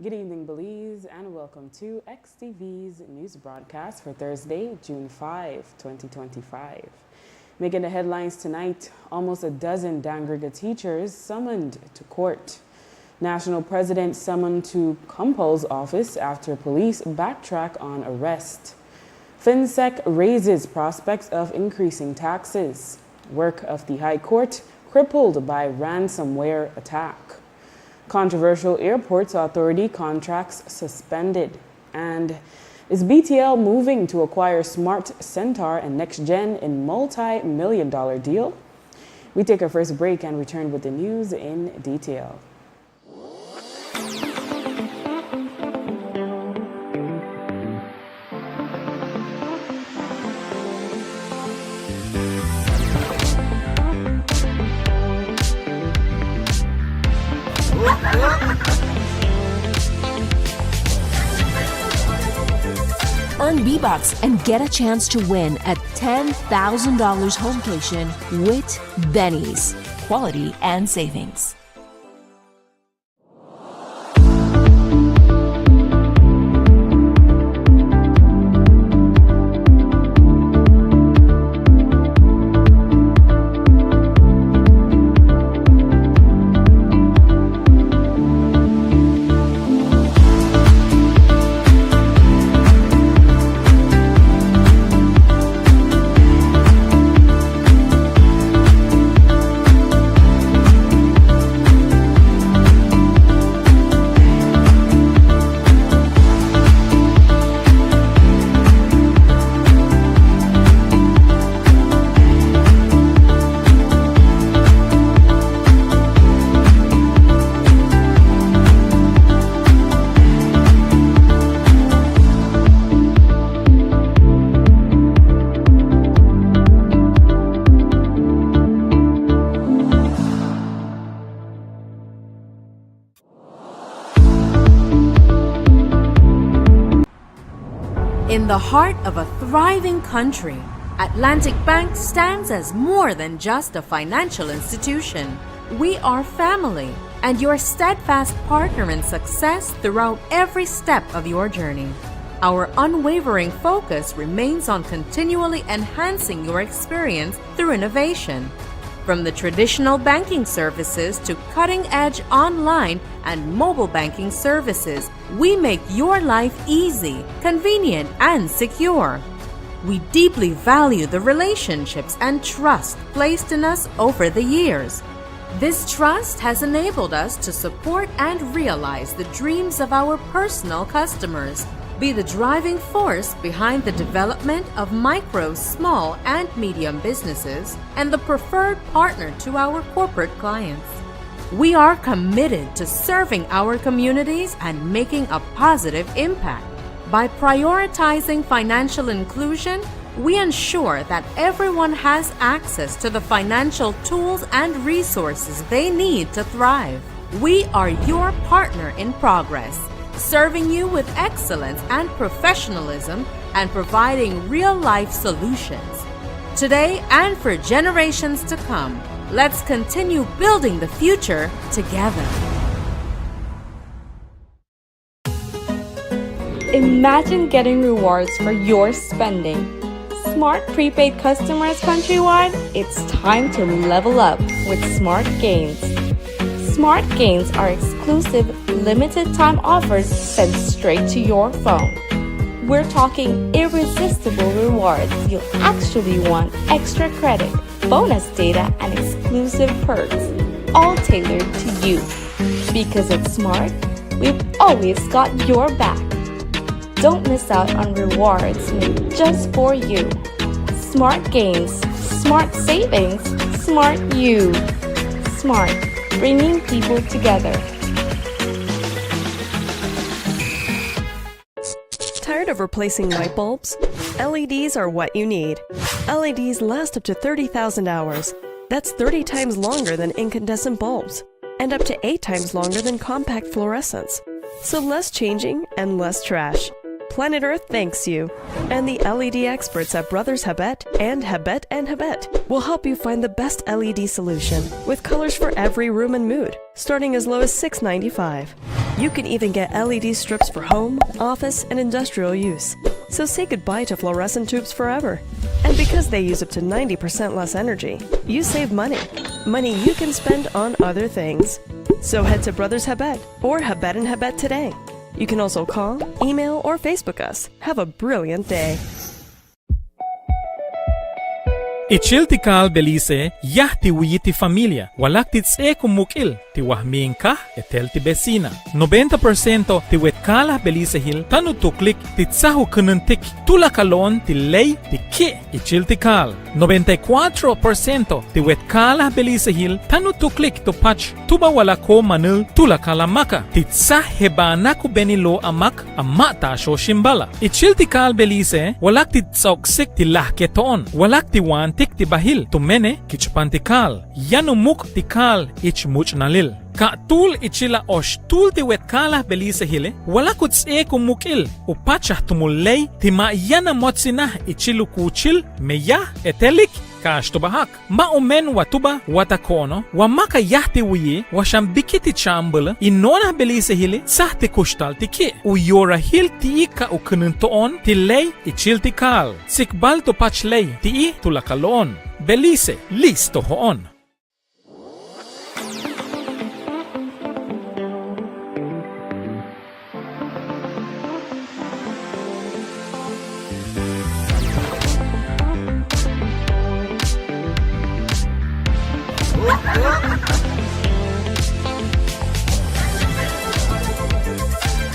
Good evening, Belize, and welcome to XTV's news broadcast for Thursday, June 5, 2025. Making the headlines tonight, almost a dozen Dangriga teachers summoned to court. National President summoned to Compul's office after police backtrack on arrest. FinSec raises prospects of increasing taxes. Work of the High Court crippled by ransomware attack. Controversial Airports Authority contracts suspended. And is BTL moving to acquire Smart Centaur and NextGen in multi-million-dollar deal? We take our first break and return with the news in detail. Earn V-Bucks and get a chance to win a $10,000 homecation with Benny's. Quality and savings. In the heart of a thriving country, Atlantic Bank stands as more than just a financial institution. We are family and your steadfast partner in success throughout every step of your journey. Our unwavering focus remains on continually enhancing your experience through innovation. From the traditional banking services to cutting-edge online and mobile banking services, we make your life easy, convenient, and secure. We deeply value the relationships and trust placed in us over the years. This trust has enabled us to support and realize the dreams of our personal customers, be the driving force behind the development of micro, small, and medium businesses, and the preferred partner to our corporate clients. We are committed to serving our communities and making a positive impact. By prioritizing financial inclusion, we ensure that everyone has access to the financial tools and resources they need to thrive. We are your partner in progress, serving you with excellence and professionalism and providing real-life solutions. Today and for generations to come, let's continue building the future together. Imagine getting rewards for your spending. Smart prepaid customers countrywide, it's time to level up with Smart Gains. Smart Gains are exclusive, limited-time offers sent straight to your phone. We're talking irresistible rewards. You'll actually want extra credit, bonus data, and exclusive perks, all tailored to you. Because at Smart, we've always got your back. Don't miss out on rewards made just for you. Smart Gains, Smart Savings, Smart You. Smart, bringing people together. Tired of replacing light bulbs? LEDs are what you need. LEDs last up to 30,000 hours. That's 30 times longer than incandescent bulbs, and up to 8 times longer than compact fluorescents. So less changing and less trash. Planet Earth thanks you. And the LED experts at Brothers Habet and Habet will help you find the best LED solution with colors for every room and mood, starting as low as $6.95. You can even get LED strips for home, office, and industrial use. So say goodbye to fluorescent tubes forever. And because they use up to 90% less energy, you save money. Money you can spend on other things. So head to Brothers Habet or Habet and Habet today. You can also call, email, or Facebook us. Have a brilliant day. Ichiltikal Belize, yahti wiyiti familia, walak titse kumukil, ti wahmiin ka, etel ti besina. 90% ti wetkala Belize Hill, tanu tuklik, titsahu kununtik, tulakalon ti ley, ti ki, ichiltikal. 94% ti wetkala Belize Hill, tanu tuklik to patch, tuba walako manil, tulakalamaka, titsa hebana ku benilo amak, amata sho shimbala. Ichiltikal Belize, walak titsoksik ti lahketoon, walak ti wan tik ti bahil tumene kichpantikal yanumuk tikal ich much nalil ka tul ichila osh tul ti wetkala Belize Hile wala kutse kumukil upachah tumulay ti ma yana motsina ichilu kuchil meya etelik kaashtubahak ma umen watuba watakono wa maka yahti wiye wa shambikiti chambala inona Belize Hile sahti kushtal tiki uyora hil ti ka ukununtoon ti lay ichil tikal sikbal to pach lay ti tulakalon Belize listo hoon.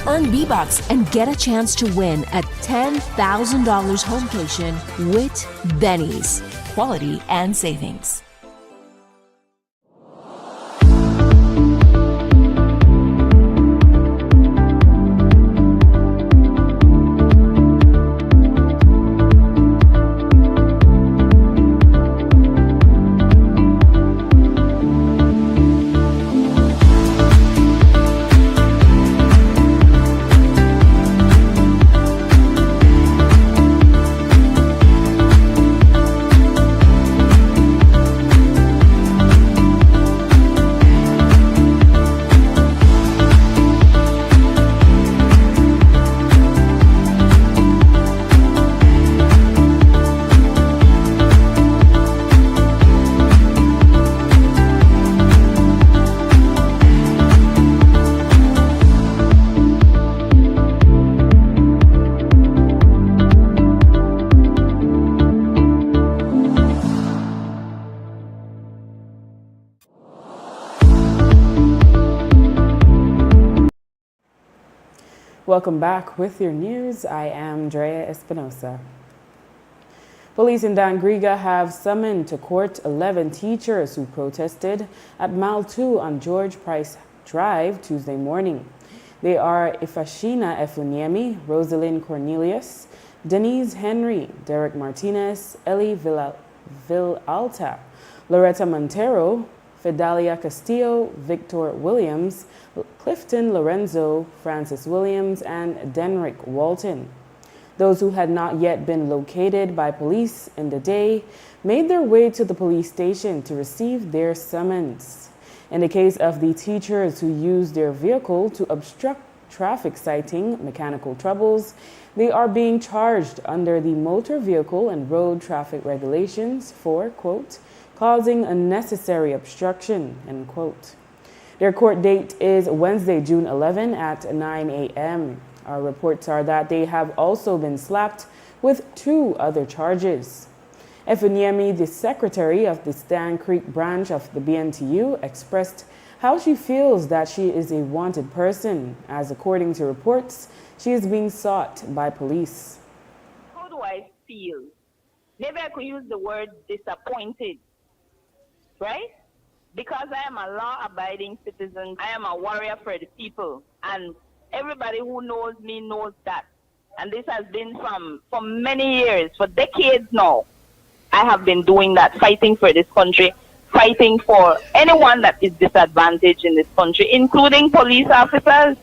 Earn V-Bucks and get a chance to win a $10,000 homecation with Benny's. Quality and savings. Welcome back with your news. I am Drea Espinosa. Police in Dangriga have summoned to court 11 teachers who protested at Mile 2 on George Price Drive Tuesday morning. They are Ifashina Efuniemi, Rosalind Cornelius, Denise Henry, Derek Martinez, Ellie Villalta, Loretta Montero, Fidalia Castillo, Victor Williams, Clifton Lorenzo, Francis Williams, and Denrick Walton. Those who had not yet been located by police in the day made their way to the police station to receive their summons. In the case of the teachers who used their vehicle to obstruct traffic citing mechanical troubles, they are being charged under the Motor Vehicle and Road Traffic Regulations for, quote, causing unnecessary obstruction, end quote. Their court date is Wednesday, June 11 at 9 a.m. Our reports are that they have also been slapped with 2 other charges. Efuniemi, the secretary of the Stan Creek branch of the BNTU, expressed how she feels that she is a wanted person, as according to reports, she is being sought by police. How do I feel? Maybe I could use the word disappointed, right? Because I am a law-abiding citizen, I am a warrior for the people, and everybody who knows me knows that. And this has been for many years, for decades now. I have been doing that, fighting for this country, fighting for anyone that is disadvantaged in this country, including police officers.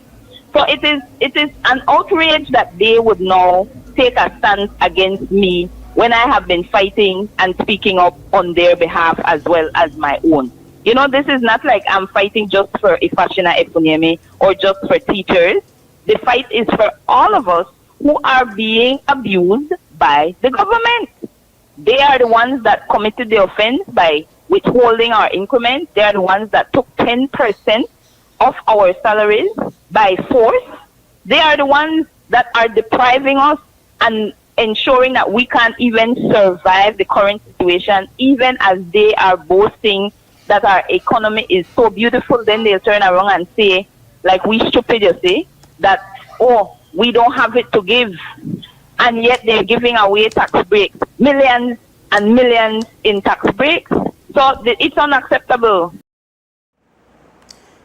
So it is an outrage that they would now take a stance against me when I have been fighting and speaking up on their behalf as well as my own. You know, this is not like I'm fighting just for Ifashina Efunyemi or just for teachers. The fight is for all of us who are being abused by the government. They are the ones that committed the offense by withholding our increment. They are the ones that took 10% of our salaries by force. They are the ones that are depriving us and ensuring that we can't even survive the current situation, even as they are boasting that our economy is so beautiful. Then they'll turn around and say, like we stupid, you see, that, oh, we don't have it to give. And yet they're giving away tax breaks, millions and millions in tax breaks. So it's unacceptable.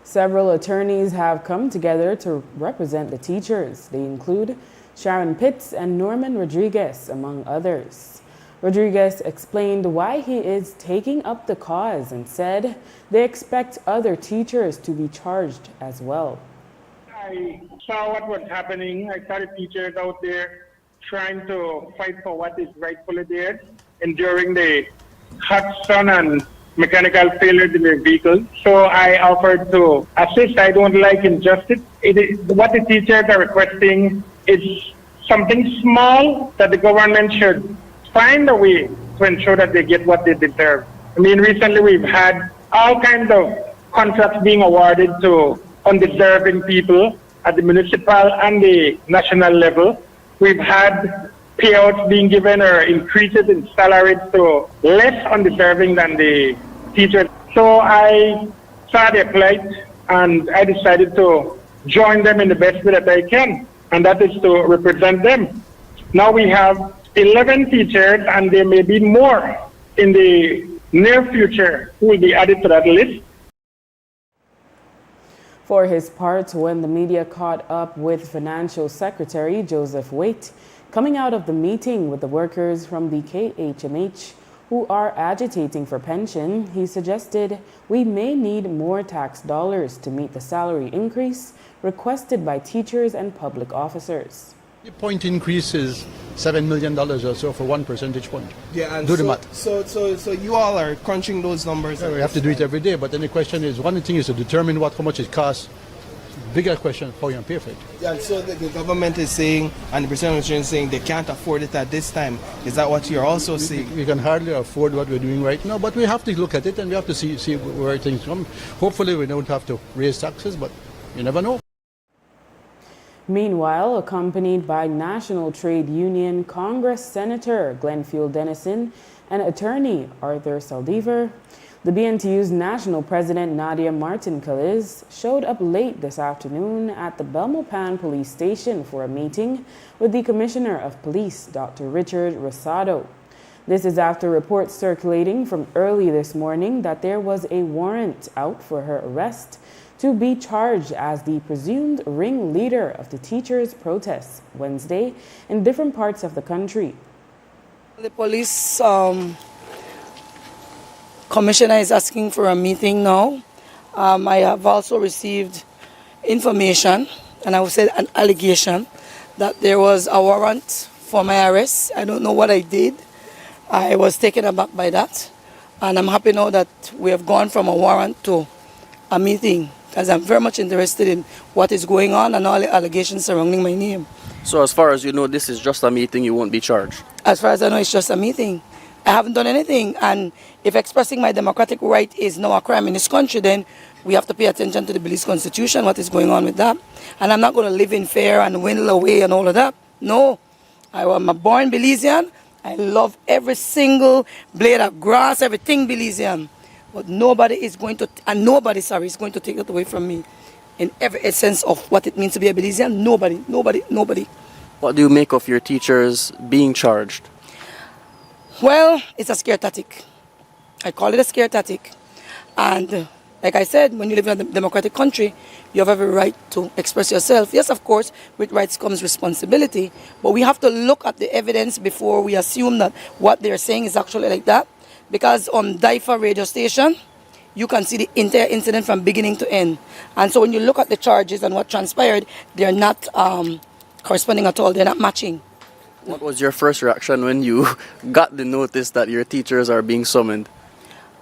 Several attorneys have come together to represent the teachers. They include Sharon Pitts and Norman Rodriguez, among others. Rodriguez explained why he is taking up the cause and said they expect other teachers to be charged as well. I saw what was happening. I saw the teachers out there trying to fight for what is rightfully theirs, enduring the hot sun and mechanical failures in their vehicles. So I offered to assist. I don't like injustice. What the teachers are requesting is something small that the government should find a way to ensure that they get what they deserve. I mean, recently we've had all kinds of contracts being awarded to undeserving people at the municipal and the national level. We've had payouts being given or increases in salaries to less undeserving than the teachers. So I saw their plight and I decided to join them in the best way that I can, and that is to represent them. Now we have 11 teachers, and there may be more in the near future who will be added to that list. For his part, when the media caught up with Financial Secretary Joseph Waite coming out of the meeting with the workers from the KHMH who are agitating for pension, he suggested we may need more tax dollars to meet the salary increase requested by teachers and public officers. The point increase is $7 million or so for 1 percentage point. Yeah, and do the math. So you all are crunching those numbers. Yeah, we have to do it every day, but then the question is, one thing is to determine how much it costs. Bigger question, how you pay for it. Yeah, and so the government is saying, and the President is saying they can't afford it at this time. Is that what you're also saying? We can hardly afford what we're doing right now, but we have to look at it and we have to see where things come. Hopefully we don't have to raise taxes, but you never know. Meanwhile, accompanied by National Trade Union Congress Senator Glenfield Dennison and attorney Arthur Saldivar, the BNTU's national president Nadia Martin-Kaliz showed up late this afternoon at the Belmopan police station for a meeting with the Commissioner of Police, Dr. Richard Rosado. This is after reports circulating from early this morning that there was a warrant out for her arrest to be charged as the presumed ringleader of the teachers' protests Wednesday in different parts of the country. The police commissioner is asking for a meeting now. I have also received information, and I would say an allegation, that there was a warrant for my arrest. I don't know what I did. I was taken aback by that, and I'm happy now that we have gone from a warrant to a meeting, because I'm very much interested in what is going on and all the allegations surrounding my name. So as far as you know, this is just a meeting, you won't be charged? As far as I know, it's just a meeting. I haven't done anything, and if expressing my democratic right is now a crime in this country, then we have to pay attention to the Belize Constitution, what is going on with that. And I'm not going to live in fear and dwindle away and all of that. No, I am a born Belizean. I love every single blade of grass, everything Belizean. But nobody is going to, and nobody, sorry, is going to take that away from me in every essence of what it means to be a Belizean. Nobody. What do you make of your teachers being charged? Well, it's a scare tactic. I call it a scare tactic. And like I said, when you live in a democratic country, you have every right to express yourself. Yes, of course, with rights comes responsibility. But we have to look at the evidence before we assume that what they're saying is actually like that. Because on DIFA radio station, you can see the entire incident from beginning to end. And so when you look at the charges and what transpired, they're not corresponding at all. They're not matching. What was your first reaction when you got the notice that your teachers are being summoned?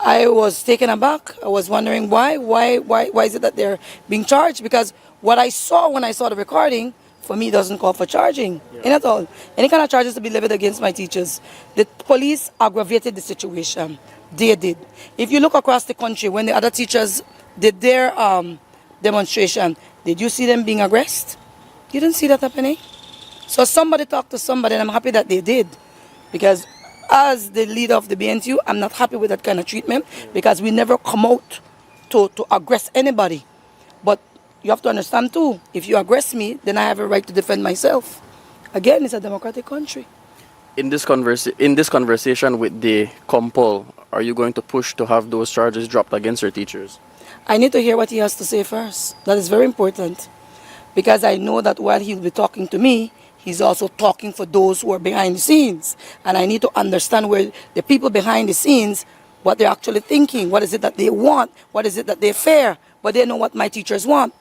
I was taken aback. I was wondering why is it that they're being charged? Because what I saw when I saw the recording, for me, doesn't call for charging. In at all. Any kind of charges to be levied against my teachers. The police aggravated the situation. They did. If you look across the country, when the other teachers did their demonstration, did you see them being aggressed? You didn't see that happening. So somebody talked to somebody, and I'm happy that they did. Because as the leader of the BNTU, I'm not happy with that kind of treatment because we never come out to aggress anybody. But you have to understand too, if you aggress me, then I have a right to defend myself. Again, it's a democratic country. In this conversation with the Compol, are you going to push to have those charges dropped against your teachers? I need to hear what he has to say first. That is very important. Because I know that while he'll be talking to me, he's also talking for those who are behind the scenes. And I need to understand where the people behind the scenes, what they're actually thinking. What is it that they want? What is it that they fear? But they know what my teachers want.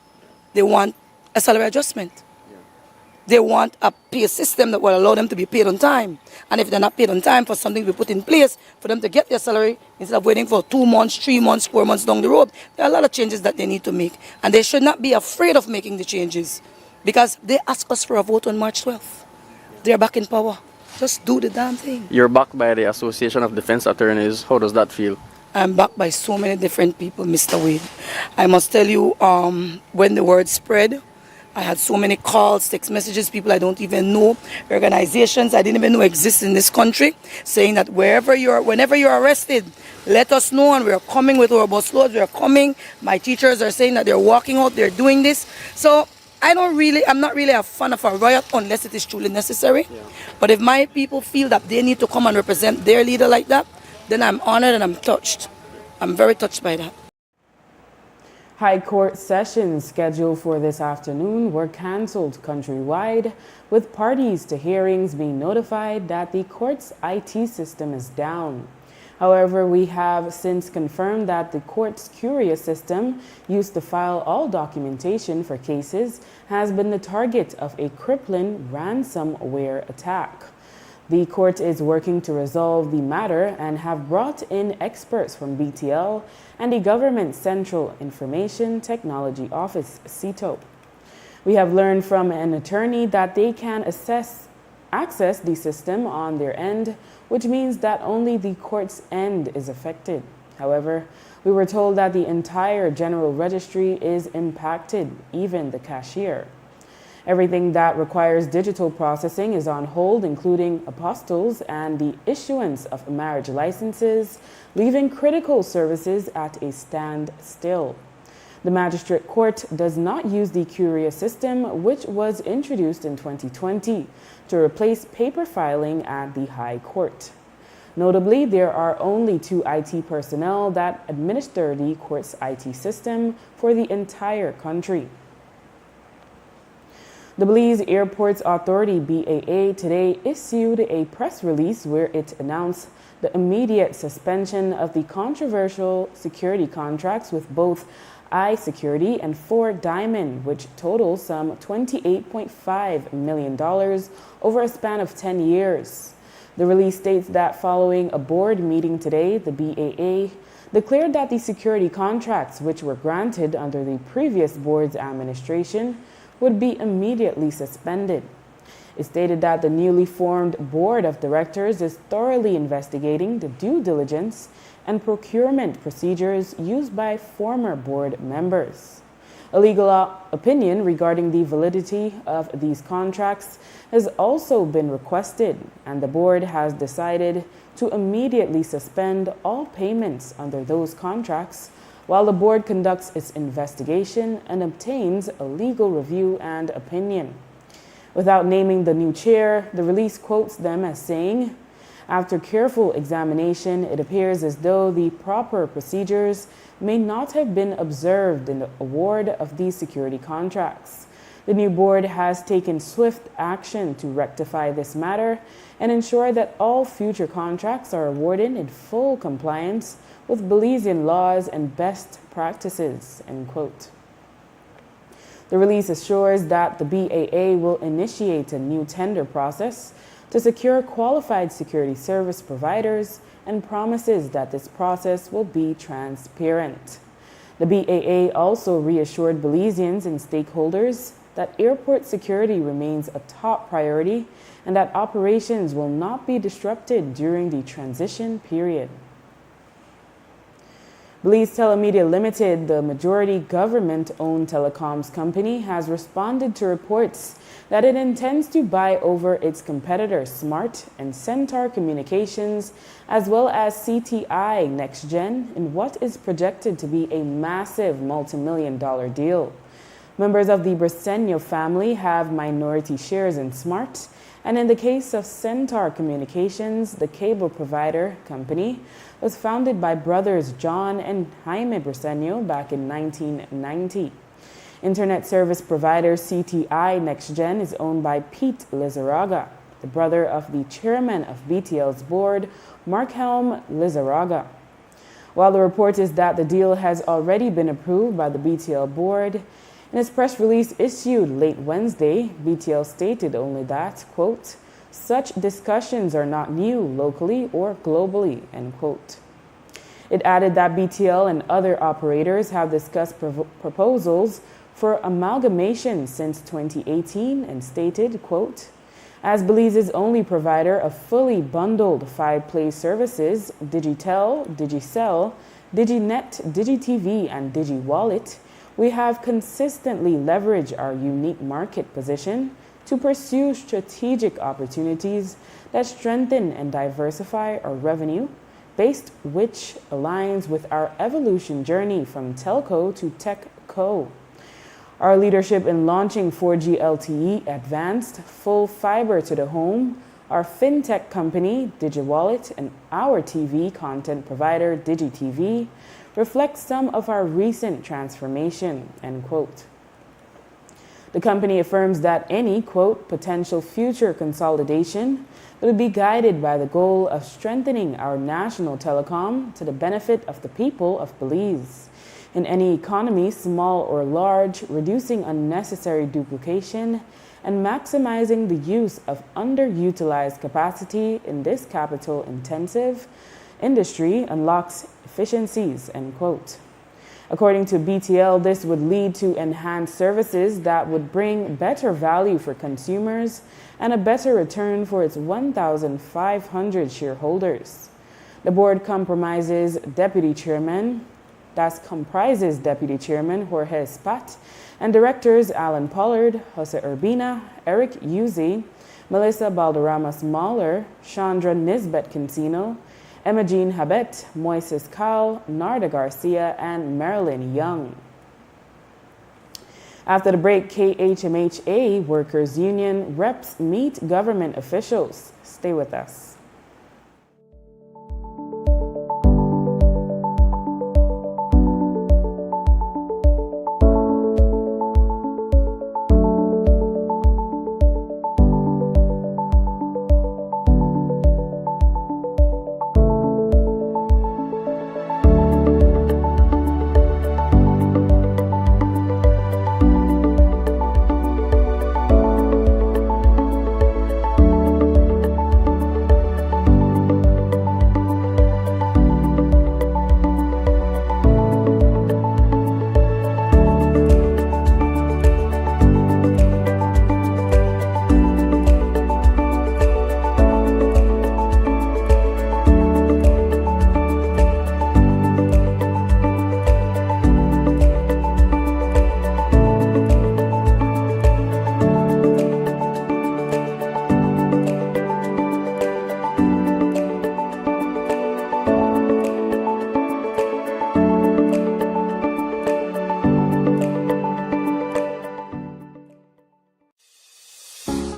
They want a salary adjustment. They want a pay system that will allow them to be paid on time. And if they're not paid on time, for something to be put in place for them to get their salary instead of waiting for 2 months, 3 months, 4 months down the road. There are a lot of changes that they need to make. And they should not be afraid of making the changes because they asked us for a vote on March 12th. They're back in power. Just do the damn thing. You're backed by the Association of Defense Attorneys. How does that feel? I'm backed by so many different people, Mr. Wade. I must tell you, when the word spread, I had so many calls, text messages, people I don't even know, organizations I didn't even know exist in this country, saying that whenever you're arrested, let us know and we're coming with our bus loads, we're coming. My teachers are saying that they're walking out, they're doing this. So I'm not really a fan of a riot unless it is truly necessary. Yeah. But if my people feel that they need to come and represent their leader like that, then I'm honored and I'm touched. I'm very touched by that. High court sessions scheduled for this afternoon were cancelled countrywide, with parties to hearings being notified that the court's IT system is down. However, we have since confirmed that the court's Curia system, used to file all documentation for cases, has been the target of a crippling ransomware attack. The court is working to resolve the matter and have brought in experts from BTL and the Government Central Information Technology Office, CTOP. We have learned from an attorney that they can access the system on their end, which means that only the court's end is affected. However, we were told that the entire general registry is impacted, even the cashier. Everything that requires digital processing is on hold, including apostilles and the issuance of marriage licenses, leaving critical services at a standstill. The Magistrate Court does not use the Curia system, which was introduced in 2020 to replace paper filing at the High Court. Notably, there are only 2 IT personnel that administer the court's IT system for the entire country. The Belize Airports Authority, BAA, today issued a press release where it announced the immediate suspension of the controversial security contracts with both iSecurity and Ford Diamond, which total some $28.5 million over a span of 10 years. The release states that following a board meeting today, the BAA declared that the security contracts, which were granted under the previous board's administration, would be immediately suspended. It stated that the newly formed board of directors is thoroughly investigating the due diligence and procurement procedures used by former board members. A legal opinion regarding the validity of these contracts has also been requested, and the board has decided to immediately suspend all payments under those contracts while the board conducts its investigation and obtains a legal review and opinion. Without naming the new chair, the release quotes them as saying, "After careful examination, it appears as though the proper procedures may not have been observed in the award of these security contracts. The new board has taken swift action to rectify this matter and ensure that all future contracts are awarded in full compliance with Belizean laws and best practices," end quote. The release assures that the BAA will initiate a new tender process to secure qualified security service providers and promises that this process will be transparent. The BAA also reassured Belizeans and stakeholders that airport security remains a top priority and that operations will not be disrupted during the transition period. Belize Telemedia Limited, the majority government-owned telecoms company, has responded to reports that it intends to buy over its competitors Smart and Centaur Communications, as well as CTI NextGen, in what is projected to be a massive multi-million-dollar deal. Members of the Briceño family have minority shares in Smart, and in the case of Centaur Communications, the cable provider company was founded by brothers John and Jaime Briceño back in 1990. Internet service provider CTI NextGen is owned by Pete Lizarraga, the brother of the chairman of BTL's board, Markhelm Lizarraga. While the report is that the deal has already been approved by the BTL board, in its press release issued late Wednesday, BTL stated only that, quote, such discussions are not new locally or globally, end quote. It added that BTL and other operators have discussed proposals for amalgamation since 2018 and stated, quote, as Belize's only provider of fully bundled 5-play services, Digitel, Digicel, Diginet, DigiTV, and DigiWallet, we have consistently leveraged our unique market position to pursue strategic opportunities that strengthen and diversify our revenue base, which aligns with our evolution journey from telco to techco. Our leadership in launching 4G LTE advanced full fiber to the home, our fintech company, DigiWallet, and our TV content provider, DigiTV, reflects some of our recent transformation, end quote. The company affirms that any, quote, potential future consolidation will be guided by the goal of strengthening our national telecom to the benefit of the people of Belize. In any economy, small or large, reducing unnecessary duplication and maximizing the use of underutilized capacity in this capital-intensive industry unlocks efficiencies, end quote. According to BTL, this would lead to enhanced services that would bring better value for consumers and a better return for its 1,500 shareholders. The board comprises Deputy Chairman Jorge Spat and directors Alan Pollard, Jose Urbina, Eric Yuzi, Melissa Balderrama-Mahler, Chandra Nisbet-Kinsino, Emma Jean Habet, Moises Kyle, Narda Garcia, and Marilyn Young. After the break, KHMHA Workers Union reps meet government officials. Stay with us.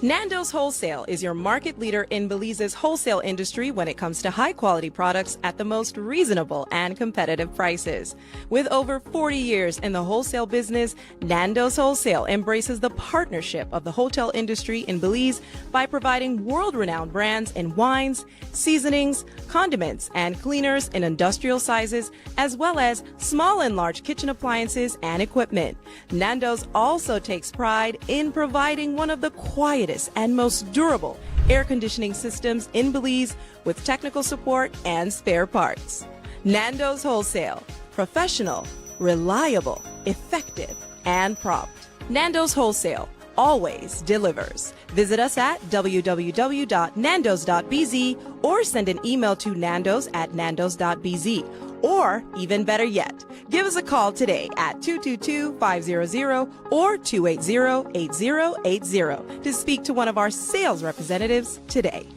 Nando's Wholesale is your market leader in Belize's wholesale industry when it comes to high-quality products at the most reasonable and competitive prices. With over 40 years in the wholesale business, Nando's Wholesale embraces the partnership of the hotel industry in Belize by providing world-renowned brands in wines, seasonings, condiments, and cleaners in industrial sizes, as well as small and large kitchen appliances and equipment. Nando's also takes pride in providing one of the quietest and most durable air conditioning systems in Belize with technical support and spare parts. Nando's Wholesale. Professional, reliable, effective, and prompt. Nando's Wholesale always delivers. Visit us at www.nandos.bz or send an email to nandos@nandos.bz. Or, even better yet, give us a call today at 222-500 or 280-8080 to speak to one of our sales representatives today.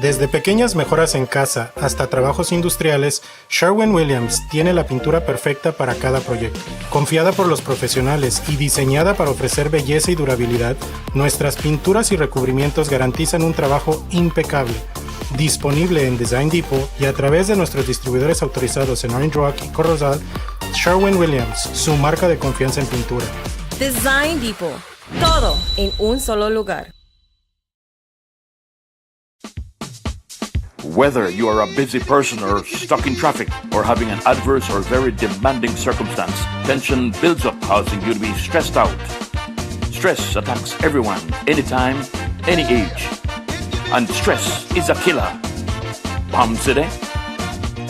Desde pequeñas mejoras en casa hasta trabajos industriales, Sherwin-Williams tiene la pintura perfecta para cada proyecto. Confiada por los profesionales y diseñada para ofrecer belleza y durabilidad, nuestras pinturas y recubrimientos garantizan un trabajo impecable. Disponible en Design Depot y a través de nuestros distribuidores autorizados en Orange Rock y Corozal, Sherwin-Williams, su marca de confianza en pintura. Design Depot. Todo en un solo lugar. Whether you are a busy person or stuck in traffic or having an adverse or very demanding circumstance, tension builds up, causing you to be stressed out. Stress attacks everyone, anytime, any age. And stress is a killer. Palm City?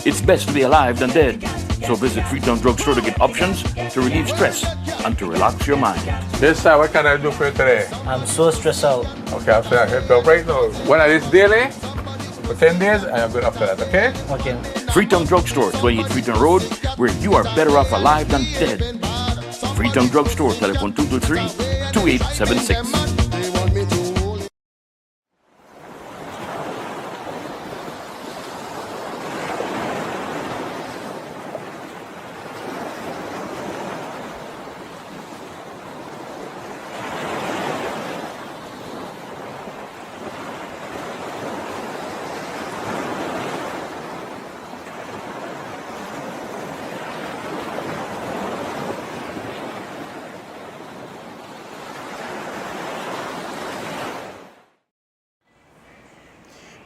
It's best to be alive than dead. So visit Freetown Drugstore to get options to relieve stress and to relax your mind. Yes, sir. What can I do for you today? I'm so stressed out. Okay, I'm saying I can help right now. When I this daily, for 10 days, I am good after that, okay? Okay. Freetown Drugstore, 28 Freetown Road, where you are better off alive than dead. Freetown Drugstore, telephone 223-2876.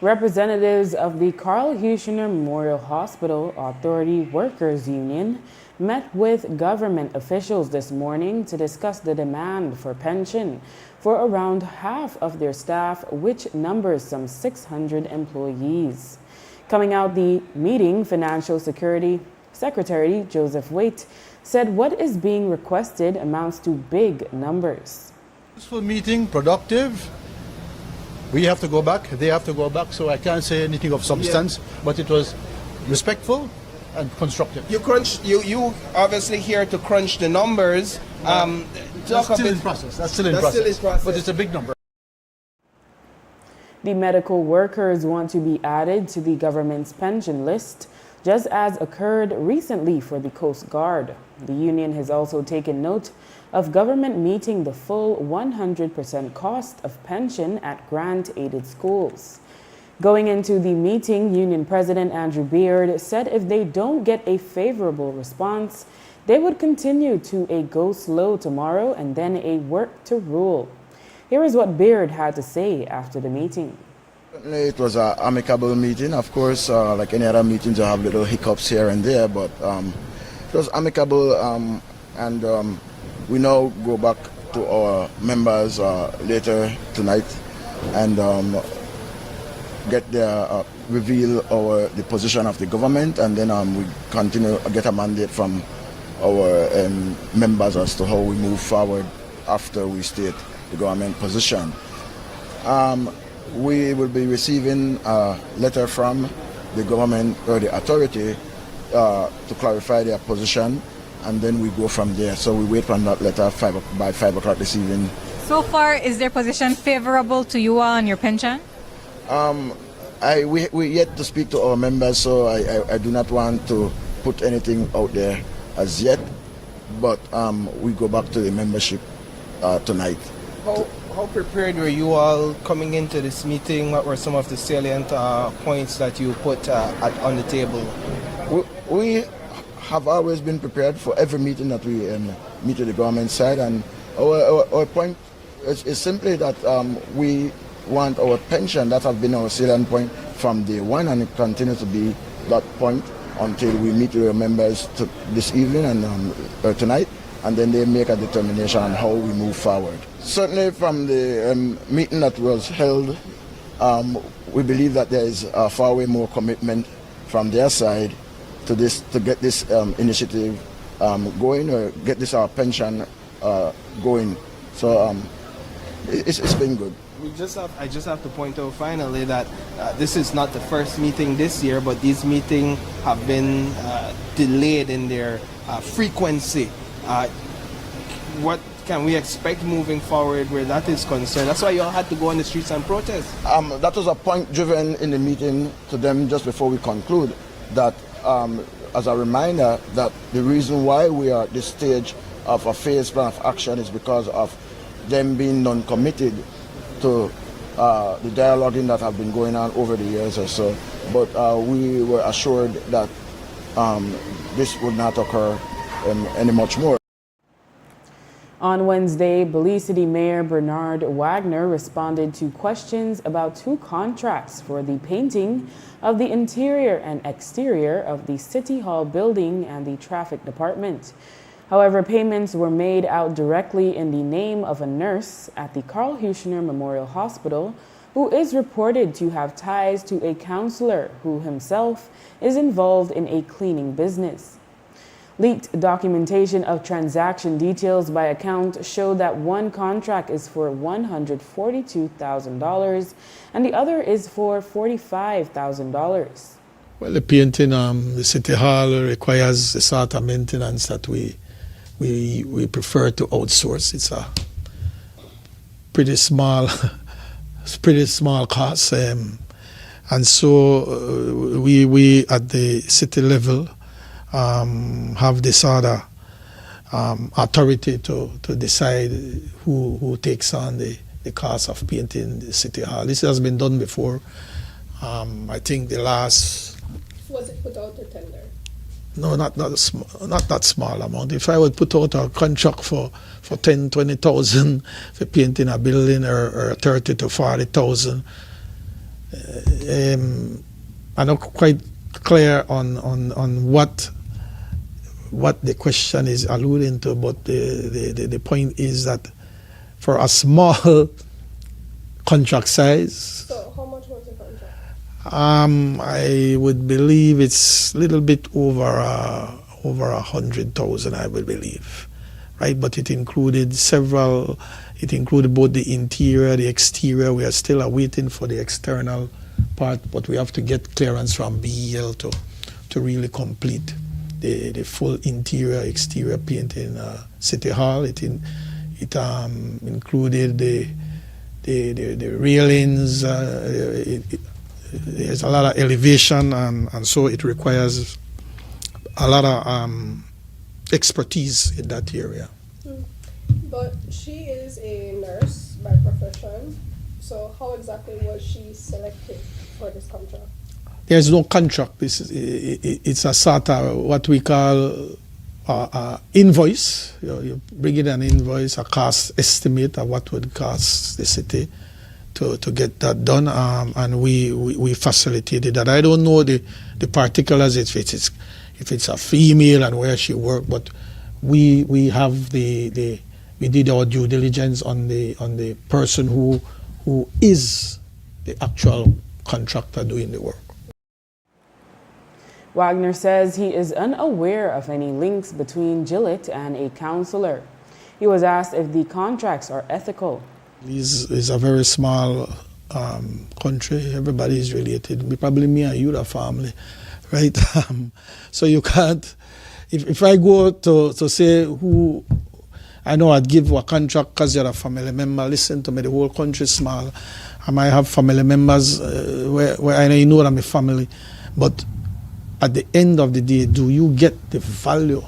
Representatives of the Carl Hushner Memorial Hospital Authority Workers Union met with government officials this morning to discuss the demand for pension for around half of their staff, which numbers some 600 employees. Coming out the meeting, Financial Security Secretary Joseph Waite said what is being requested amounts to big numbers. Useful meeting, productive. We have to go back, they have to go back, so I can't say anything of substance, but it was respectful and constructive. You obviously here to crunch the numbers. That's still in process. That's still in process. But it's a big number. The medical workers want to be added to the government's pension list, just as occurred recently for the Coast Guard. The union has also taken note of government meeting the full 100% cost of pension at grant-aided schools. Going into the meeting, Union President Andrew Beard said if they don't get a favorable response, they would continue to a go slow tomorrow and then a work to rule. Here is what Beard had to say after the meeting. It was an amicable meeting. Of course, like any other meetings, you have little hiccups here and there, but it was amicable, and we now go back to our members later tonight and reveal the position of the government, and then we continue get a mandate from our members as to how we move forward after we state the government position. We will be receiving a letter from the government or the authority to clarify their position, and then we go from there. So we wait on that letter by 5 o'clock this evening. So far, is their position favorable to you all on your pension? We yet to speak to our members, so I do not want to put anything out there as yet, but we go back to the membership tonight. How prepared were you all coming into this meeting? What were some of the salient points that you put on the table? We have always been prepared for every meeting that we meet with the government side, and our point is simply that we want our pension. That has been our salient point from day one, and it continues to be that point until we meet with our members this evening and tonight, and then they make a determination on how we move forward. Certainly from the meeting that was held, we believe that there is far way more commitment from their side to get this initiative going, or get this our pension going. So it's been good. I just have to point out finally that this is not the first meeting this year, but these meetings have been delayed in their frequency. What can we expect moving forward where that is concerned? That's why you all had to go on the streets and protest. That was a point driven in the meeting to them just before we conclude, that as a reminder that the reason why we are at this stage of a phase plan of action is because of them being non-committed to the dialoguing that have been going on over the years or so. But we were assured that this would not occur any much more. On Wednesday, Belize City Mayor Bernard Wagner responded to questions about 2 contracts for the painting of the interior and exterior of the City Hall building and the traffic department. However, payments were made out directly in the name of a nurse at the Carl Huschner Memorial Hospital who is reported to have ties to a counselor who himself is involved in a cleaning business. Leaked documentation of transaction details by account showed that one contract is for $142,000 and the other is for $45,000. Well, the painting, the City Hall requires the sort of maintenance that we prefer to outsource. It's a pretty small cost, and so we at the city level have this other authority to decide who takes on the cost of painting the City Hall. This has been done before. I think the last... Was it put out to tender? No, not that small amount. If I would put out a contract for 10, 20,000 for painting a building, or 30 to 40,000, I'm not quite clear on what the question is alluding to, but the point is that for a small contract size. So how much was the contract? I would believe it's a little bit over 100,000, I would believe, right? But it included several. It included both the interior, the exterior. We are still awaiting for the external part, but we have to get clearance from BEL to really complete the full interior, exterior painting City Hall. It included the railings. There's a lot of elevation, and so it requires a lot of expertise in that area. But she is a nurse by profession, so how exactly was she selected for this contract? There's no contract. It's a sort of what we call invoice. You bring in an invoice, a cost estimate of what would cost the city to get that done, and we facilitated that. I don't know the particulars if it's a female and where she worked, but we have we did our due diligence on the person who is the actual contractor doing the work. Wagner says he is unaware of any links between Gillett and a councillor. He was asked if the contracts are ethical. This is a very small country. Everybody is related. Probably me and you, the family, right? So you can't. If I go to say who I know I'd give a contract because you're a family member, listen to me, the whole country is small. I might have family members where I know I'm a family. But at the end of the day, do you get the value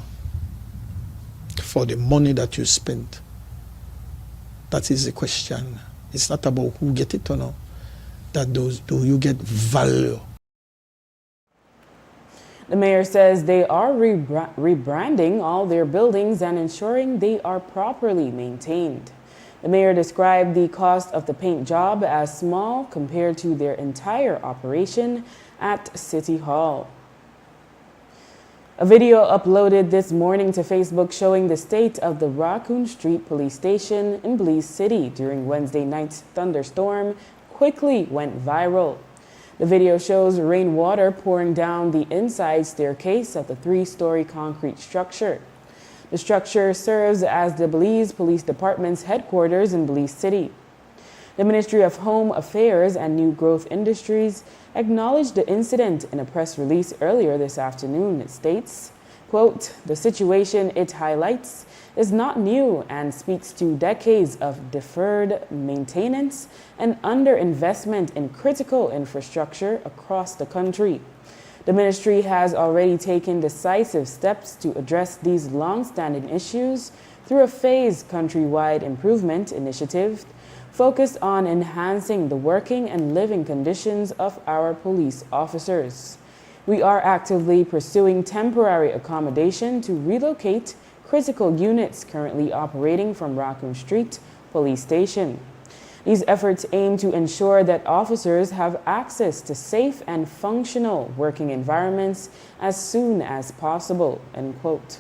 for the money that you spent? That is the question. It's not about who get it or not. Do you get value? The mayor says they are rebranding all their buildings and ensuring they are properly maintained. The mayor described the cost of the paint job as small compared to their entire operation at City Hall. A video uploaded this morning to Facebook showing the state of the Raccoon Street Police Station in Belize City during Wednesday night's thunderstorm quickly went viral. The video shows rainwater pouring down the inside staircase of the 3-story concrete structure. The structure serves as the Belize Police Department's headquarters in Belize City. The Ministry of Home Affairs and New Growth Industries acknowledged the incident in a press release earlier this afternoon. It states, quote, "The situation it highlights is not new and speaks to decades of deferred maintenance and underinvestment in critical infrastructure across the country. The ministry has already taken decisive steps to address these long-standing issues through a phased countrywide improvement initiative focused on enhancing the working and living conditions of our police officers. We are actively pursuing temporary accommodation to relocate critical units currently operating from Raccoon Street Police Station. These efforts aim to ensure that officers have access to safe and functional working environments as soon as possible," end quote.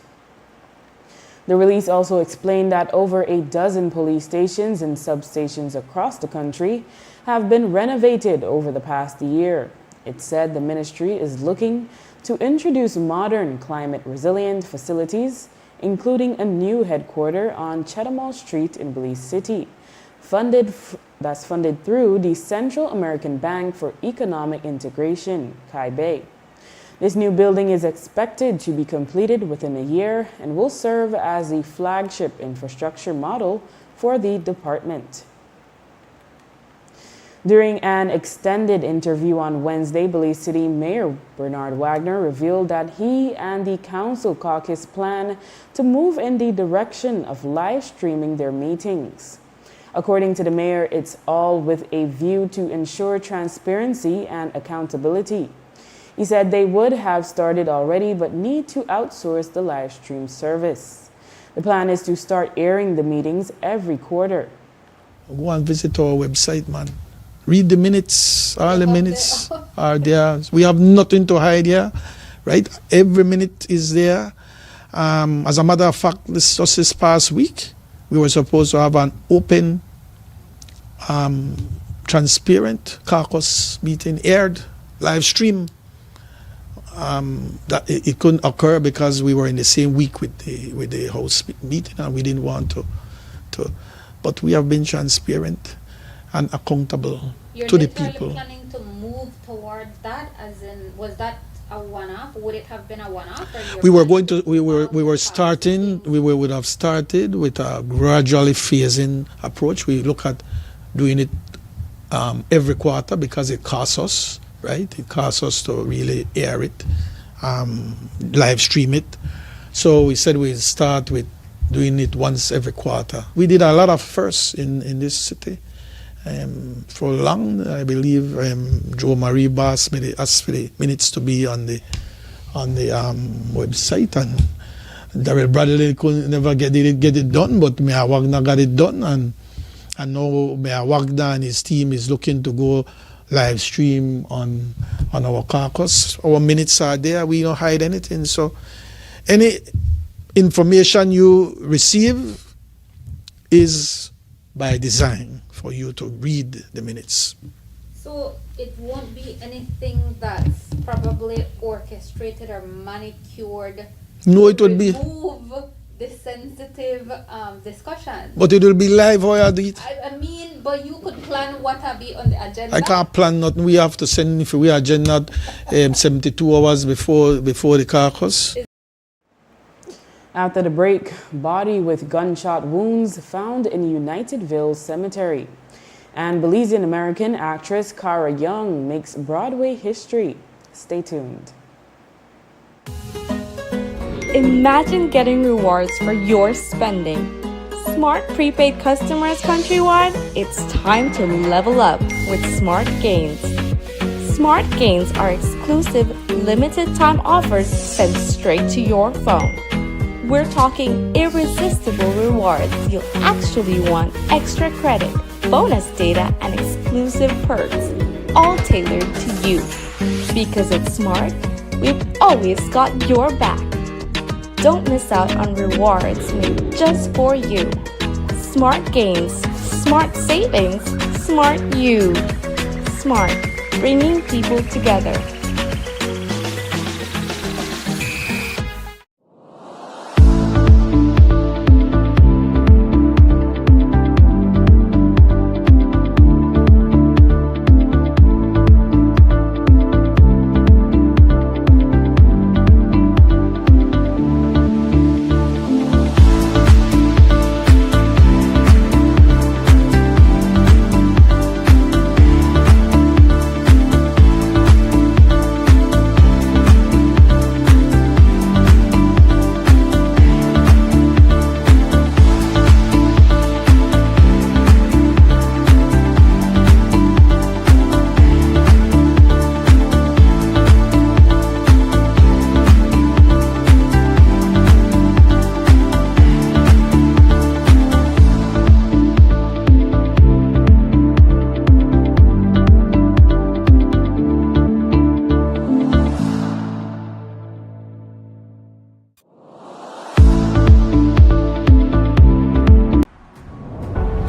The release also explained that over a dozen police stations and substations across the country have been renovated over the past year. It said the ministry is looking to introduce modern climate-resilient facilities, including a new headquarters on Chetamall Street in Belize City, that's funded through the Central American Bank for Economic Integration, CAIBE. This new building is expected to be completed within a year and will serve as the flagship infrastructure model for the department. During an extended interview on Wednesday, Belize City Mayor Bernard Wagner revealed that he and the Council Caucus plan to move in the direction of live streaming their meetings. According to the mayor, it's all with a view to ensure transparency and accountability. He said they would have started already but need to outsource the live stream service. The plan is to start airing the meetings every quarter. Go and visit our website, man. Read the minutes. All the minutes are there. We have nothing to hide here, right? Every minute is there. As a matter of fact, just this past week, we were supposed to have an open, transparent caucus meeting aired, live stream. That it couldn't occur because we were in the same week with the House meeting and we didn't want to. But we have been transparent and accountable to the people. You're planning to move towards that, as in, was that a one-off? Would it have been a one-off? We would have started with a gradually phasing approach. We look at doing it every quarter because it costs us, right? It costs us to really air it, live stream it. So we said we'd start with doing it once every quarter. We did a lot of firsts in this city. For long, I believe Joe Marie Bass asked for the minutes to be on the website, and Daryl Bradley could never get it done, but Mayor Wagner got it done, and now Mayor Wagner and his team is looking to go live stream on our caucus. Our minutes are there. We don't hide anything. So any information you receive is by design for you to read the minutes. So it won't be anything that's probably orchestrated or manicured No, it would be. remove the sensitive discussion. But it will be live how you do it. I mean, but you could plan what will be on the agenda. I can't plan nothing. We have to send if we agenda 72 hours before the caucus. After the break, body with gunshot wounds found in Unitedville Cemetery. And Belizean American actress Cara Young makes Broadway history. Stay tuned. Imagine getting rewards for your spending. Smart prepaid customers countrywide, it's time to level up with Smart Gains. Smart Gains are exclusive, limited time offers sent straight to your phone. We're talking irresistible rewards. You'll actually want extra credit, bonus data, and exclusive perks, all tailored to you. Because it's Smart, we've always got your back. Don't miss out on rewards made just for you. Smart Gains, Smart Savings, Smart You. Smart, bringing people together.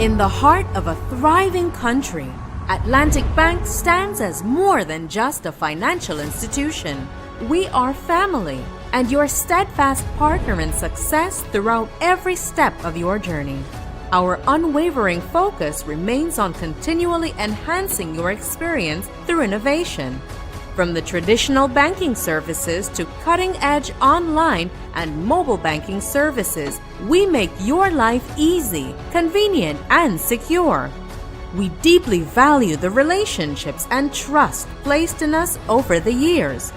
In the heart of a thriving country, Atlantic Bank stands as more than just a financial institution. We are family and your steadfast partner in success throughout every step of your journey. Our unwavering focus remains on continually enhancing your experience through innovation. From the traditional banking services to cutting-edge online and mobile banking services, we make your life easy, convenient, and secure. We deeply value the relationships and trust placed in us over the years.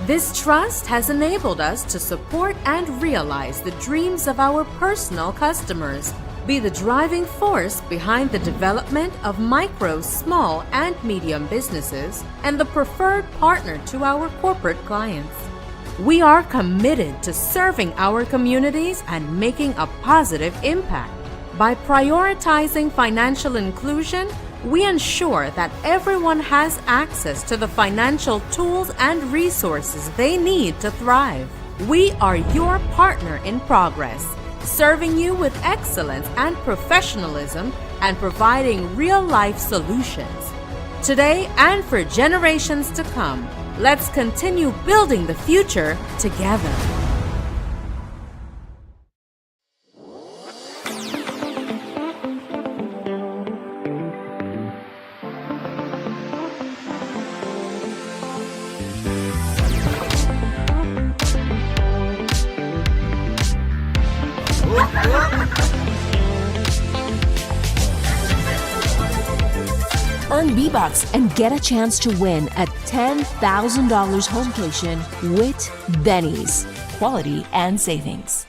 This trust has enabled us to support and realize the dreams of our personal customers, be the driving force behind the development of micro, small, and medium businesses, and the preferred partner to our corporate clients. We are committed to serving our communities and making a positive impact. By prioritizing financial inclusion, we ensure that everyone has access to the financial tools and resources they need to thrive. We are your partner in progress, serving you with excellence and professionalism and providing real-life solutions. Today and for generations to come, let's continue building the future together. Earn V-Bucks and get a chance to win a $10,000 homecation with Benny's. Quality and savings.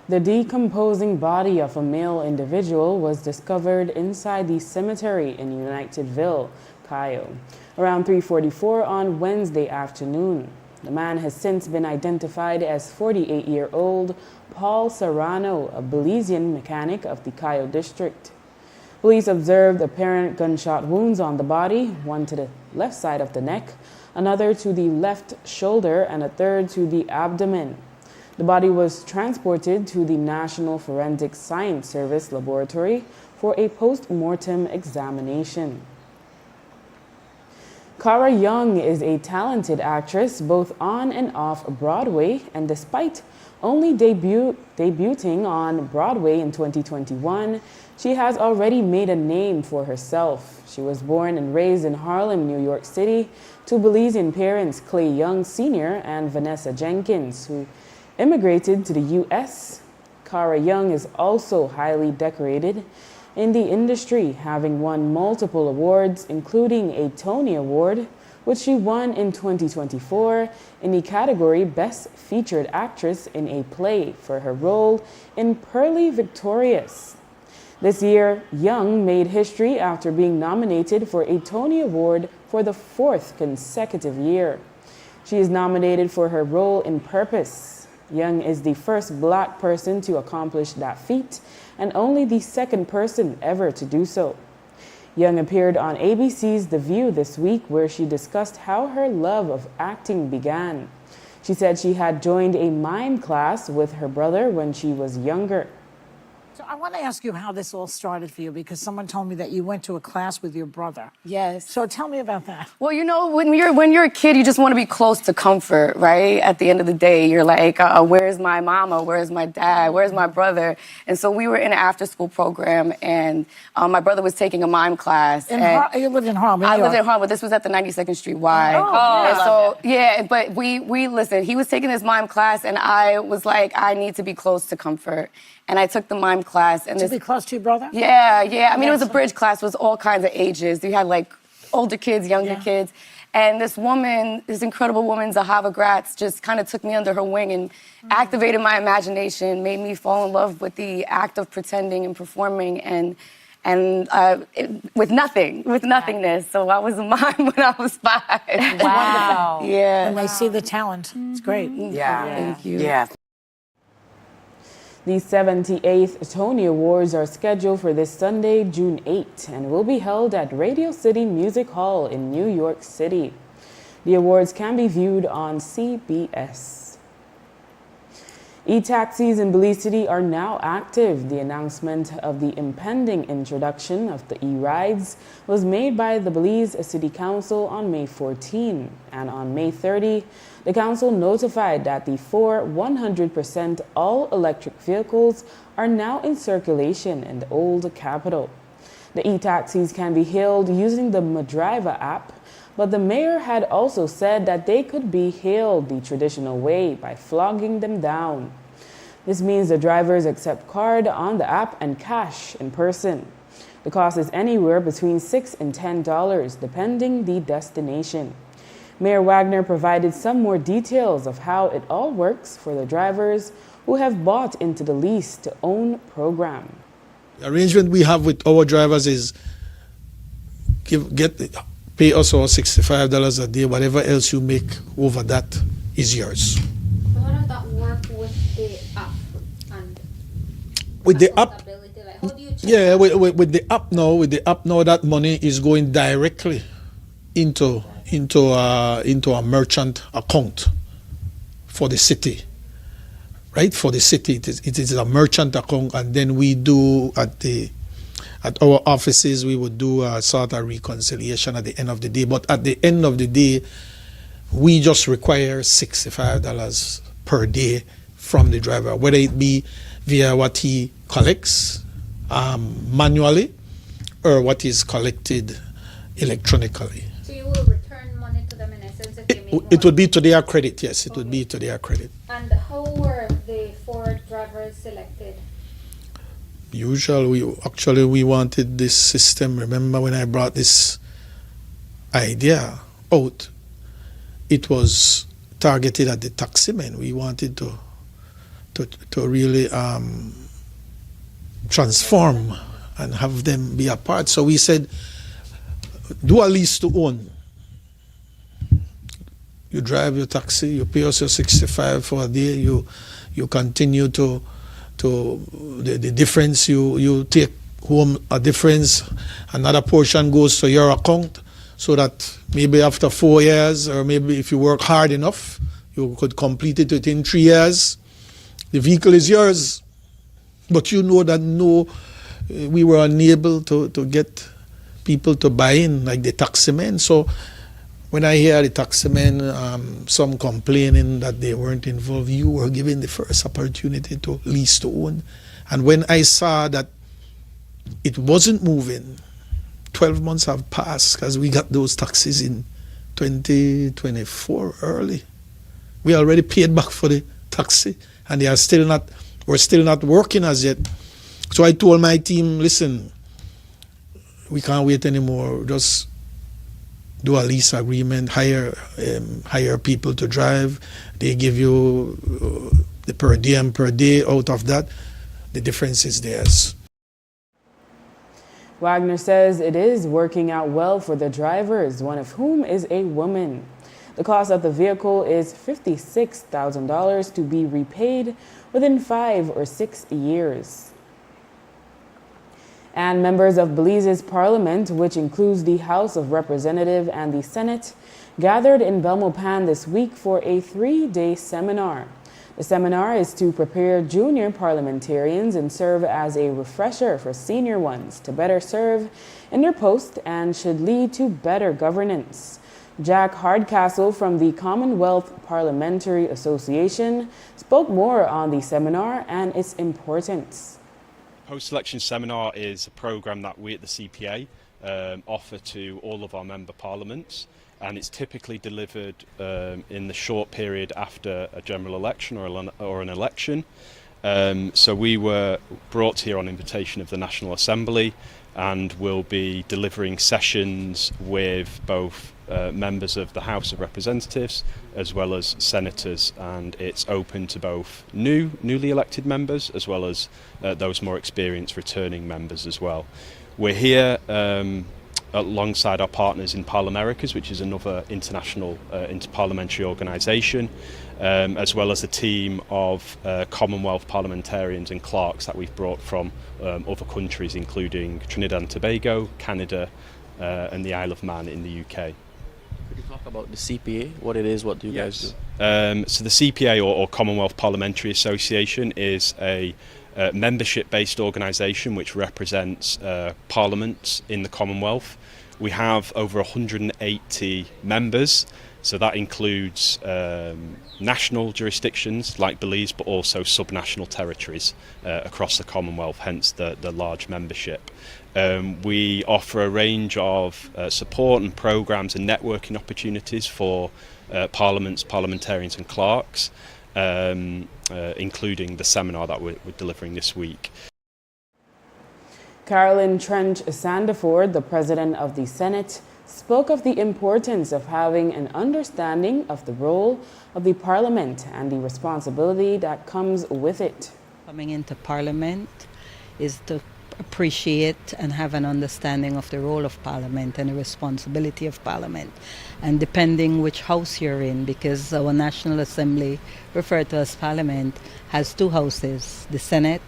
The decomposing body of a male individual was discovered inside the cemetery in Unitedville, Ohio, around 3:44 on Wednesday afternoon. The man has since been identified as 48-year-old Paul Serrano, a Belizean mechanic of the Cayo district. Police observed apparent gunshot wounds on the body, one to the left side of the neck, another to the left shoulder, and a third to the abdomen. The body was transported to the National Forensic Science Service laboratory for a post-mortem examination. Cara Young is a talented actress both on and off Broadway, and despite only debuting on Broadway in 2021, she has already made a name for herself. She was born and raised in Harlem, New York City, to Belizean parents Clay Young Sr. and Vanessa Jenkins, who immigrated to the U.S. Cara Young is also highly decorated in the industry, having won multiple awards, including a Tony Award, which she won in 2024 in the category Best Featured Actress in a Play for her role in Pearly Victorious. This year, Young made history after being nominated for a Tony Award for the 4th consecutive year. She is nominated for her role in Purpose. Young is the first Black person to accomplish that feat and only the second person ever to do so. Young appeared on ABC's The View this week, where she discussed how her love of acting began. She said she had joined a mime class with her brother when she was younger. So I want to ask you how this all started for you, because someone told me that you went to a class with your brother. Yes. So tell me about that. Well, you know, when you're a kid, you just want to be close to comfort, right? At the end of the day, you're like, where's my mama? Where's my dad? Where's my brother? And so we were in an after-school program, and my brother was taking a mime class. You lived in Harlem. I lived in Harlem, but this was at the 92nd Street Y. And so, yeah, but we listen. He was taking this mime class, and I was like, I need to be close to comfort. And I took the mime class. And to be close to your brother? Yeah. I mean, it was a bridge class. It was all kinds of ages. You had, like, older kids, younger kids. And this woman, this incredible woman, Zahava Gratz, just kind of took me under her wing and activated my imagination, made me fall in love with the act of pretending and performing with nothingness. So I was a mime when I was 5. Wow. Yeah. And they see the talent. It's great. Thank you. Yeah. The 78th Tony Awards are scheduled for this Sunday, June 8, and will be held at Radio City Music Hall in New York City. The awards can be viewed on CBS. E-taxis in Belize City are now active. The announcement of the impending introduction of the e-rides was made by the Belize City Council on May 14, and on May 30, the council notified that the 4 100% all-electric vehicles are now in circulation in the Old Capital. The e-taxis can be hailed using the Madriva app, but the mayor had also said that they could be hailed the traditional way by flogging them down. This means the drivers accept card on the app and cash in person. The cost is anywhere between $6 and $10, depending the destination. Mayor Wagner provided some more details of how it all works for the drivers who have bought into the lease-to-own program. The arrangement we have with our drivers is pay us our $65 a day. Whatever else you make over that is yours. So how does that work with the app? And with the app, like, how do you check yeah, with the app now, that money is going directly into a merchant account for the city, right? For the city, it is a merchant account, and then we do at our offices, we would do a sort of reconciliation at the end of the day. But at the end of the day, we just require $65 per day from the driver, whether it be via what he collects manually or what is collected electronically. So you will return money to them in a sense if they make more? It would be to their credit, yes. It would be to their credit. And how were the 4 drivers selected? We wanted this system. Remember when I brought this idea out, it was targeted at the taximen. We wanted to to really transform and have them be a part. So we said, do a lease to own. You drive your taxi, you pay us your 65 for a day, you continue to the difference, you take home a difference, another portion goes to your account, so that maybe after 4 years, or maybe if you work hard enough, you could complete it within 3 years. The vehicle is yours, but you know that we were unable to get people to buy in, like the taximen. So when I hear the taximen, some complaining that they weren't involved, you were given the first opportunity to lease to own. And when I saw that it wasn't moving, 12 months have passed, because we got those taxis in 2024 early. We already paid back for the taxi, and we're still not working as yet. So I told my team, listen, we can't wait anymore. Just do a lease agreement, hire people to drive. They give you the per diem per day. Out of that, the difference is theirs. Wagner says it is working out well for the drivers, one of whom is a woman. The cost of the vehicle is $56,000 to be repaid within 5 or 6 years. And members of Belize's parliament, which includes the House of Representatives and the Senate, gathered in Belmopan this week for a 3-day seminar. The seminar is to prepare junior parliamentarians and serve as a refresher for senior ones to better serve in their post and should lead to better governance. Jack Hardcastle from the Commonwealth Parliamentary Association spoke more on the seminar and its importance. Post-election seminar is a programme that we at the CPA offer to all of our member parliaments, and it's typically delivered in the short period after a general election or an election. So we were brought here on invitation of the National Assembly, and will be delivering sessions with both members of the House of Representatives as well as senators, and it's open to both newly elected members as well as those more experienced returning members as well. We're here alongside our partners in Parliamericas, which is another international interparliamentary organisation, as well as a team of Commonwealth parliamentarians and clerks that we've brought from other countries, including Trinidad and Tobago, Canada, and the Isle of Man in the UK. Could you talk about the CPA, what it is, what do you guys do? So the CPA, or Commonwealth Parliamentary Association, is a membership-based organisation which represents parliaments in the Commonwealth. We have over 180 members, so that includes national jurisdictions like Belize, but also subnational territories across the Commonwealth, hence the large membership. We offer a range of support and programmes and networking opportunities for parliaments, parliamentarians and clerks, including the seminar that we're delivering this week. Carolyn Trench Sandiford, the president of the Senate, spoke of the importance of having an understanding of the role of the parliament and the responsibility that comes with it. Coming into parliament is to appreciate and have an understanding of the role of parliament and the responsibility of parliament, and depending which house you're in, because our National Assembly, referred to as parliament, has two houses, the Senate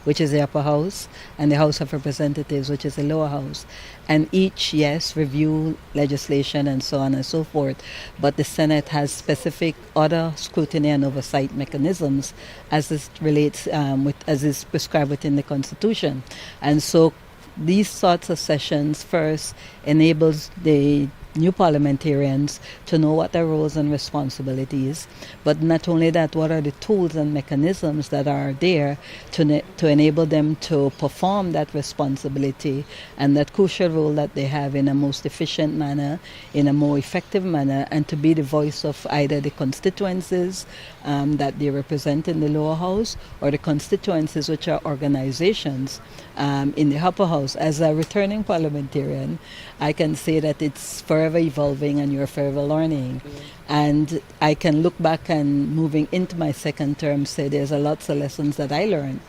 which is the upper house, and the House of Representatives, which is the lower house, and each, yes, review legislation and so on and so forth, but the Senate has specific other scrutiny and oversight mechanisms as it relates as is prescribed within the Constitution. And so these sorts of sessions first enables the new parliamentarians to know what their roles and responsibilities, but not only that, what are the tools and mechanisms that are there to enable them to perform that responsibility and that crucial role that they have in a most efficient manner, in a more effective manner, and to be the voice of either the constituencies that they represent in the lower house, or the constituencies, which are organizations in the upper house. As a returning parliamentarian, I can say that it's very forever evolving and you're forever learning. And I can look back and moving into my second term say there's a lots of lessons that I learned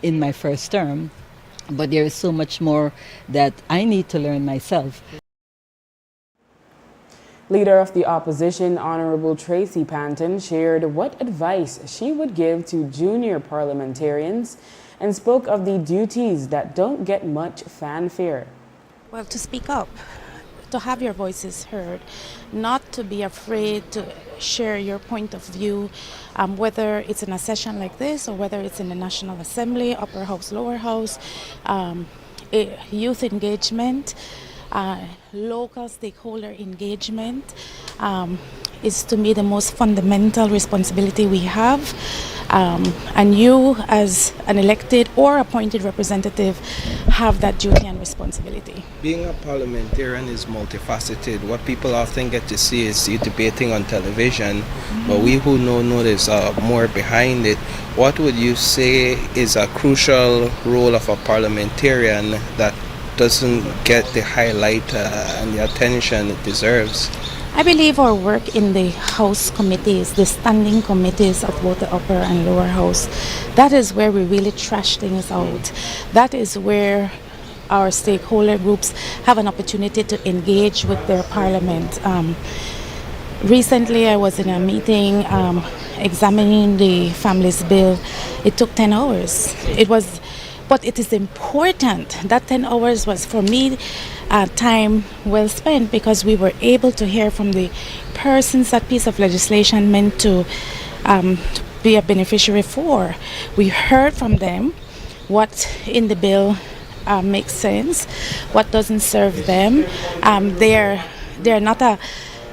in my first term, but there is so much more that I need to learn myself. Leader of the opposition, Honorable Tracy Panton, shared what advice she would give to junior parliamentarians and spoke of the duties that don't get much fanfare. Well, to speak up, to have your voices heard, not to be afraid to share your point of view, whether it's in a session like this or whether it's in the National Assembly, upper house, lower house, youth engagement, local stakeholder engagement is to me the most fundamental responsibility we have. And you as an elected or appointed representative have that duty and responsibility. Being a parliamentarian is multifaceted. What people often get to see is you debating on television, but we who know there's more behind it. What would you say is a crucial role of a parliamentarian that doesn't get the highlight and the attention it deserves? I believe our work in the House committees, the standing committees of both the upper and lower house, that is where we really trash things out. That is where our stakeholder groups have an opportunity to engage with their parliament. Recently I was in a meeting examining the Families Bill. It took 10 hours. But it is important. That 10 hours was, for me, time well spent because we were able to hear from the persons that piece of legislation meant to be a beneficiary for. We heard from them what in the bill makes sense, what doesn't serve them. They're not a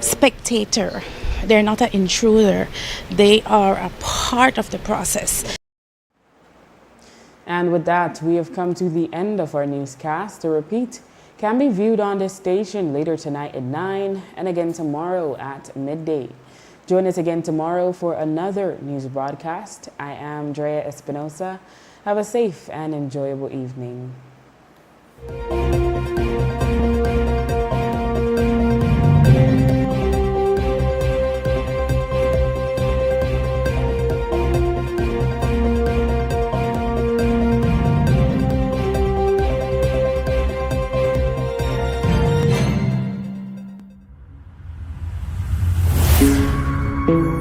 spectator. They're not an intruder. They are a part of the process. And with that, we have come to the end of our newscast. To repeat, can be viewed on this station later tonight at 9 and again tomorrow at midday. Join us again tomorrow for another news broadcast. I am Drea Espinosa. Have a safe and enjoyable evening. Thank you.